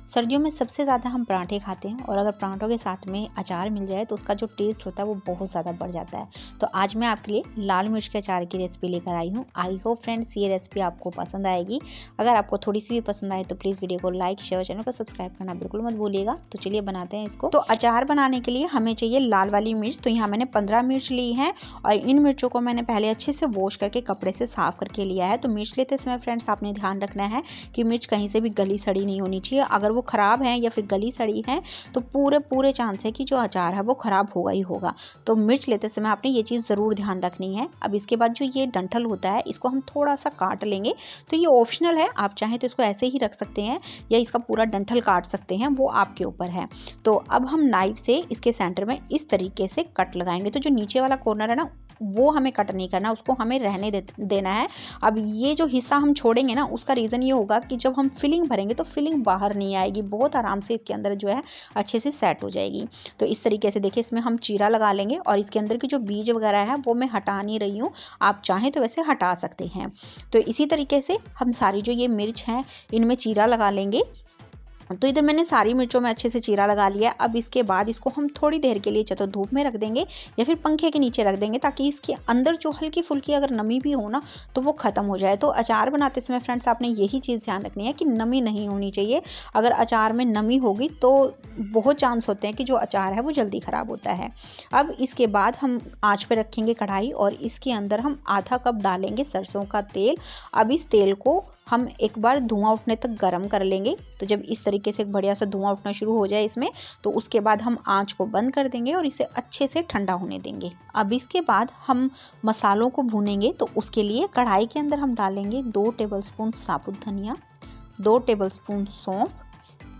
सर्दियों में सबसे ज़्यादा हम पराठे खाते हैं और अगर पराठों के साथ में अचार मिल जाए तो उसका जो टेस्ट होता है वो बहुत ज़्यादा बढ़ जाता है। तो आज मैं आपके लिए लाल मिर्च के अचार की रेसिपी लेकर आई हूँ। आई होप फ्रेंड्स ये रेसिपी आपको पसंद आएगी। अगर आपको थोड़ी सी भी पसंद आए तो प्लीज़ वीडियो को लाइक शेयर, चैनल को सब्सक्राइब करना बिल्कुल मत भूलिएगा। तो चलिए बनाते हैं इसको। तो अचार बनाने के लिए हमें चाहिए लाल वाली मिर्च। तो यहाँ मैंने 15 मिर्च ली है और इन मिर्चों को मैंने पहले अच्छे से वॉश करके कपड़े से साफ करके लिया है। तो मिर्च लेते समय फ्रेंड्स आपने ध्यान रखना है कि मिर्च कहीं से भी गली सड़ी नहीं होनी चाहिए। अगर वो ख़राब है या फिर गली सड़ी है तो पूरे चांस है कि जो अचार है वो ख़राब होगा ही होगा। तो मिर्च लेते समय आपने ये चीज़ ज़रूर ध्यान रखनी है। अब इसके बाद जो ये डंठल होता है इसको हम थोड़ा सा काट लेंगे। तो ये ऑप्शनल है, आप चाहें तो इसको ऐसे ही रख सकते हैं या इसका पूरा डंठल काट सकते हैं, वो आपके ऊपर है। तो अब हम नाइफ से इसके सेंटर में इस तरीके से कट लगाएंगे। तो जो नीचे वाला कॉर्नर है ना वो हमें कट नहीं करना, उसको हमें रहने देना है। अब ये जो हिस्सा हम छोड़ेंगे ना उसका रीज़न ये होगा कि जब हम फिलिंग भरेंगे तो फिलिंग बाहर नहीं आएगी, बहुत आराम से इसके अंदर जो है अच्छे से सेट हो जाएगी। तो इस तरीके से देखिए इसमें हम चीरा लगा लेंगे और इसके अंदर की जो बीज वगैरह है वो मैं हटा नहीं रही हूँ, आप चाहें तो वैसे हटा सकते हैं। तो इसी तरीके से हम सारी जो ये मिर्च है इनमें चीरा लगा लेंगे। तो इधर मैंने सारी मिर्चों में अच्छे से चीरा लगा लिया। अब इसके बाद इसको हम थोड़ी देर के लिए चाहे तो धूप में रख देंगे या फिर पंखे के नीचे रख देंगे ताकि इसके अंदर जो हल्की फुल्की अगर नमी भी हो ना तो वो ख़त्म हो जाए। तो अचार बनाते समय फ्रेंड्स आपने यही चीज़ ध्यान रखनी है कि नमी नहीं होनी चाहिए। अगर अचार में नमी होगी तो बहुत चांस होते हैं कि जो अचार है वो जल्दी ख़राब होता है। अब इसके बाद हम आँच पर रखेंगे कढ़ाई और इसके अंदर हम आधा कप डालेंगे सरसों का तेल। अब इस तेल को हम एक बार धुआं उठने तक गरम कर लेंगे। तो जब इस तरीके से एक बढ़िया सा धुआं उठना शुरू हो जाए इसमें तो उसके बाद हम आंच को बंद कर देंगे और इसे अच्छे से ठंडा होने देंगे। अब इसके बाद हम मसालों को भूनेंगे। तो उसके लिए कढ़ाई के अंदर हम डालेंगे 2 टेबलस्पून साबुत धनिया, 2 टेबलस्पून सौंफ,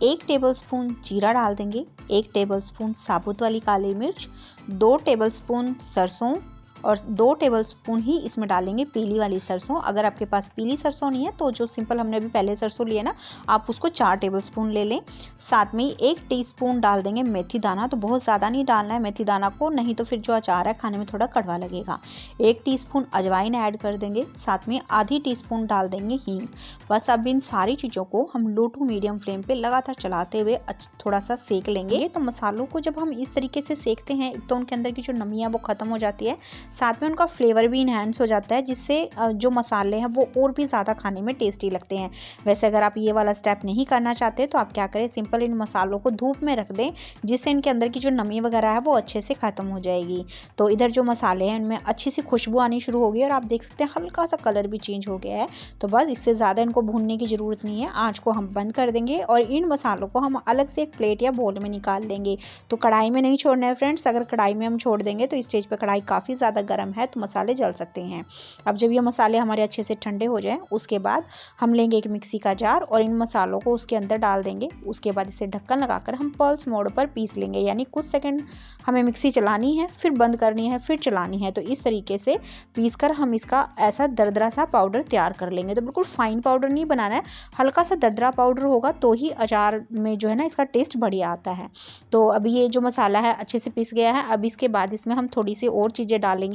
1 टेबलस्पून जीरा डाल देंगे, 1 टेबलस्पून साबुत वाली काली मिर्च, 2 टेबलस्पून सरसों और 2 टेबलस्पून ही इसमें डालेंगे पीली वाली सरसों। अगर आपके पास पीली सरसों नहीं है तो जो सिंपल हमने अभी पहले सरसों लिए ना आप उसको 4 टेबलस्पून ले लें। साथ में 1 टीस्पून डाल देंगे मेथी दाना। तो बहुत ज़्यादा नहीं डालना है मेथी दाना को, नहीं तो फिर जो अचार है खाने में थोड़ा कड़वा लगेगा। 1 टीस्पून अजवाइन ऐड कर देंगे, साथ में आधी टीस्पून डाल देंगे हींग। बस अब इन सारी चीज़ों को हम लो टू मीडियम फ्लेम पे लगातार चलाते हुए थोड़ा सा सेक लेंगे। तो मसालों को जब हम इस तरीके से सेकते हैं एक तो उनके अंदर की जो नमी है वो ख़त्म हो जाती है, साथ में उनका फ्लेवर भी इन्हेंस हो जाता है जिससे जो मसाले हैं वो और भी ज़्यादा खाने में टेस्टी लगते हैं। वैसे अगर आप ये वाला स्टेप नहीं करना चाहते तो आप क्या करें, सिंपल इन मसालों को धूप में रख दें जिससे इनके अंदर की जो नमी वगैरह है वो अच्छे से ख़त्म हो जाएगी। तो इधर जो मसाले हैं उनमें अच्छी सी खुशबू आनी शुरू होगी और आप देख सकते हैं हल्का सा कलर भी चेंज हो गया है। तो बस इससे ज़्यादा इनको भूनने की ज़रूरत नहीं है, आँच को हम बंद कर देंगे और इन मसालों को हम अलग से एक प्लेट या बोल में निकाल लेंगे। तो कढ़ाई में नहीं छोड़ना है फ्रेंड्स, अगर कढ़ाई में हम छोड़ देंगे तो इस स्टेज पर कढ़ाई काफ़ी ज़्यादा गर्म है तो मसाले जल सकते हैं। अब जब ये मसाले हमारे अच्छे से ठंडे हो जाएं उसके बाद हम लेंगे एक मिक्सी का जार और इन मसालों को उसके अंदर डाल देंगे। उसके बाद इसे ढक्कन लगाकर हम पल्स मोड पर पीस लेंगे, यानी कुछ सेकंड हमें मिक्सी चलानी है, फिर बंद करनी है, फिर चलानी है। तो इस तरीके से पीसकर हम इसका ऐसा दरदरा सा पाउडर तैयार कर लेंगे। तो बिल्कुल फाइन पाउडर नहीं बनाना है, हल्का सा दरदरा पाउडर होगा तो ही अचार में जो है ना इसका टेस्ट बढ़िया आता है। तो अभी ये जो मसाला है अच्छे से पीस गया है। अब इसके बाद इसमें हम थोड़ी सी और चीज़ें डालेंगे।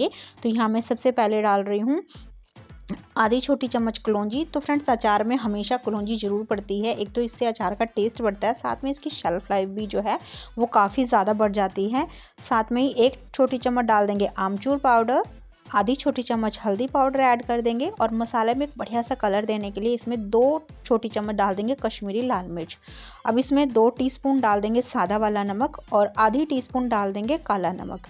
तो यहाँ मैं सबसे पहले डाल रही हूँ आधी छोटी चम्मच कलौंजी। तो फ्रेंड्स अचार में हमेशा कलौंजी ज़रूर पड़ती है, एक तो इससे अचार का टेस्ट बढ़ता है, साथ में इसकी शेल्फ लाइफ भी जो है वो काफ़ी ज़्यादा बढ़ जाती है। साथ में ही 1 छोटी चम्मच डाल देंगे आमचूर पाउडर, आधी छोटी चम्मच हल्दी पाउडर ऐड कर देंगे और मसाले में एक बढ़िया सा कलर देने के लिए इसमें 2 छोटी चम्मच डाल देंगे कश्मीरी लाल मिर्च। अब इसमें 2 टीस्पून डाल देंगे सादा वाला नमक और आधी टीस्पून डाल देंगे काला नमक।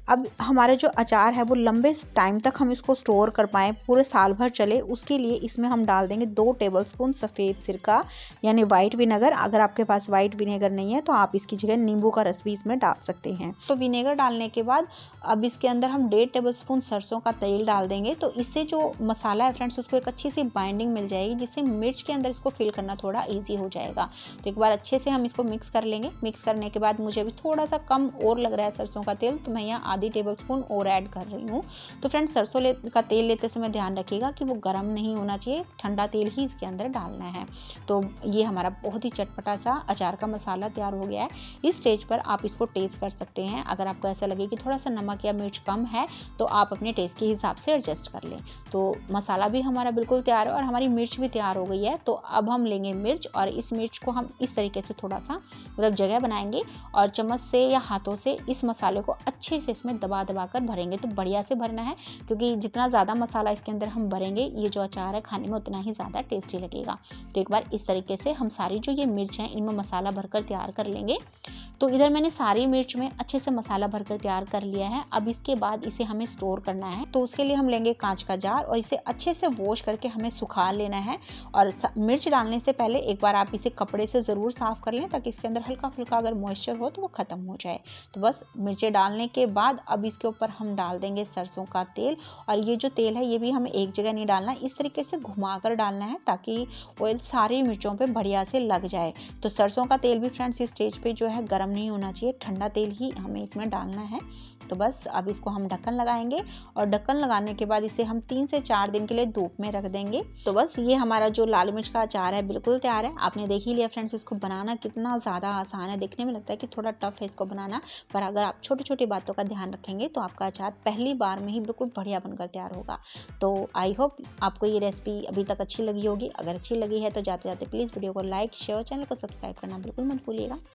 अब हमारा जो अचार है वो लंबे टाइम तक हम इसको स्टोर कर पाएँ, पूरे साल भर चले, उसके लिए इसमें हम डाल देंगे 2 टेबलस्पून सफ़ेद सिरका यानी वाइट विनेगर। अगर आपके पास वाइट विनेगर नहीं है तो आप इसकी जगह नींबू का रस भी इसमें डाल सकते हैं। तो विनेगर डालने के बाद अब इसके अंदर हम 1.5 टेबलस्पून सरसों का तेल डाल देंगे। तो इससे जो मसाला है फ्रेंड्स उसको एक अच्छी सी बाइंडिंग मिल जाएगी जिससे मिर्च के अंदर इसको फिल करना थोड़ा ईजी हो जाएगा। तो एक बार अच्छे से हम इसको मिक्स कर लेंगे। मिक्स करने के बाद मुझे अभी थोड़ा सा कम और लग रहा है सरसों का तेल, तो मैं यहाँ आधी टेबलस्पून और ऐड कर रही हूँ। तो फ्रेंड्स सरसों का तेल लेते समय ध्यान रखिएगा कि वो गर्म नहीं होना चाहिए, ठंडा तेल ही इसके अंदर डालना है। तो ये हमारा बहुत ही चटपटा सा अचार का मसाला तैयार हो गया है। इस स्टेज पर आप इसको टेस्ट कर सकते हैं। अगर आपको ऐसा लगे कि थोड़ा सा नमक या मिर्च कम है तो आप अपने टेस्ट के हिसाब से एडजस्ट कर लें। तो मसाला भी हमारा बिल्कुल तैयार है और हमारी मिर्च भी तैयार हो गई है। तो अब हम लेंगे मिर्च और इस मिर्च को हम इस तरीके से थोड़ा सा मतलब जगह बनाएंगे और चम्मच से या हाथों से इस मसाले को अच्छे से इसमें दबा दबा कर भरेंगे। तो बढ़िया से भरना है, क्योंकि जितना ज़्यादा मसाला इसके अंदर हम भरेंगे ये जो अचार है खाने में उतना ही ज़्यादा टेस्टी लगेगा। तो एक बार इस तरीके से हम सारी जो ये मिर्च है इनमें मसाला भरकर तैयार कर लेंगे। तो इधर मैंने सारी मिर्च में अच्छे से मसाला भरकर तैयार कर लिया है। अब इसके बाद इसे हमें स्टोर करना है। तो उसके लिए हम लेंगे कांच का जार और इसे अच्छे से वॉश करके हमें सुखा लेना है। और मिर्च डालने से पहले एक बार आप इसे कपड़े से ज़रूर साफ़ कर लें, ताकि इसके अंदर हल्का फुल्का अगर मॉइस्चर हो तो वो ख़त्म हो जाए। तो बस मिर्चें डालने के बाद अब इसके ऊपर हम डाल देंगे सरसों का तेल। और ये जो तेल है ये भी हमें एक जगह नहीं डालना, इस तरीके से घुमा कर डालना है ताकि ऑयल सारी मिर्चों पे बढ़िया से लग जाए। तो सरसों का तेल भी फ्रेंड्स इस स्टेज पे जो है गर्म नहीं होना चाहिए, ठंडा तेल ही हमें इसमें डालना है। तो बस अब इसको हम ढक्कन लगाएंगे और ढक्कन लगाने के बाद इसे हम 3 से 4 दिन के लिए धूप में रख देंगे। तो बस ये हमारा जो लाल मिर्च का अचार है बिल्कुल तैयार है। आपने देख ही लिया फ्रेंड्स, इसको बनाना कितना ज़्यादा आसान है। देखने में लगता है कि थोड़ा टफ है इसको बनाना, पर अगर आप छोटी छोटी बातों का ध्यान रखेंगे तो आपका अचार पहली बार में ही बिल्कुल बढ़िया बनकर तैयार होगा। तो आई होप आपको ये रेसिपी अभी तक अच्छी लगी होगी। अगर अच्छी लगी है तो जाते जाते प्लीज़ वीडियो को लाइक शेयर, चैनल को सब्सक्राइब करना बिल्कुल मत भूलिएगा।